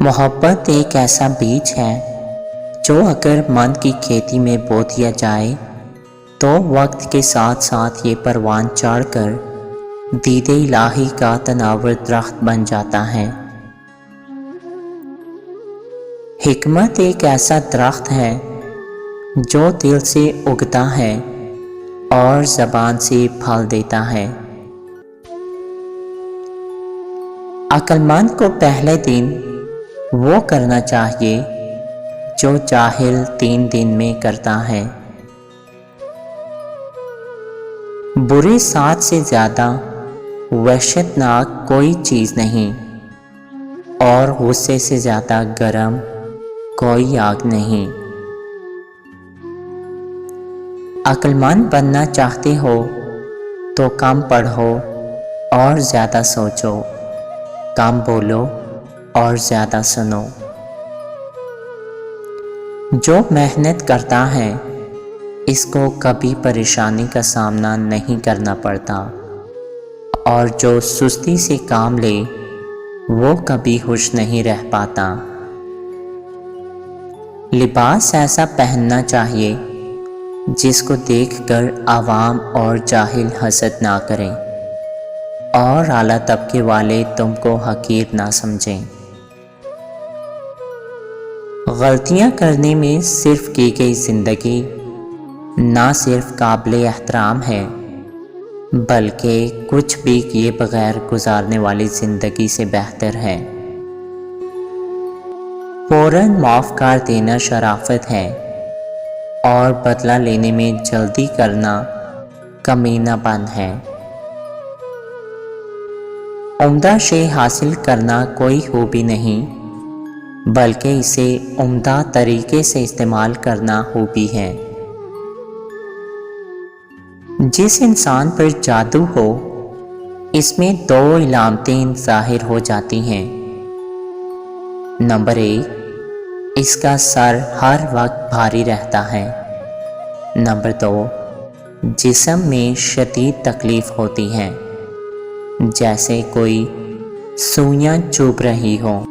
محبت ایک ایسا بیج ہے جو اگر من کی کھیتی میں بو دیا جائے تو وقت کے ساتھ ساتھ یہ پروان چڑھ کر دید الہی کا تناور درخت بن جاتا ہے۔ حکمت ایک ایسا درخت ہے جو دل سے اگتا ہے اور زبان سے پھل دیتا ہے۔ عقل مند کو پہلے دن وہ کرنا چاہیے جو جاہل 3 دن میں کرتا ہے۔ برے ساتھ سے زیادہ وحشت ناک کوئی چیز نہیں اور غصے سے زیادہ گرم کوئی آگ نہیں۔ عقل مند بننا چاہتے ہو تو کم پڑھو اور زیادہ سوچو، کم بولو اور زیادہ سنو۔ جو محنت کرتا ہے اس کو کبھی پریشانی کا سامنا نہیں کرنا پڑتا، اور جو سستی سے کام لے وہ کبھی خوش نہیں رہ پاتا۔ لباس ایسا پہننا چاہیے جس کو دیکھ کر عوام اور جاہل حسد نہ کریں اور اعلیٰ طبقے والے تم کو حقیر نہ سمجھیں۔ غلطیاں کرنے میں صرف کی گئی زندگی نہ صرف قابل احترام ہے بلکہ کچھ بھی کیے بغیر گزارنے والی زندگی سے بہتر ہے۔ فوراً معاف کر دینا شرافت ہے اور بدلہ لینے میں جلدی کرنا کمینہ پن ہے۔ عمدہ شے حاصل کرنا کوئی خوبی نہیں بلکہ اسے عمدہ طریقے سے استعمال کرنا خوبی ہے۔ جس انسان پر جادو ہو اس میں 2 علامتیں ظاہر ہو جاتی ہیں۔ نمبر 1، اس کا سر ہر وقت بھاری رہتا ہے۔ نمبر 2، جسم میں شدید تکلیف ہوتی ہے، جیسے کوئی سوئیاں چبھ رہی ہوں۔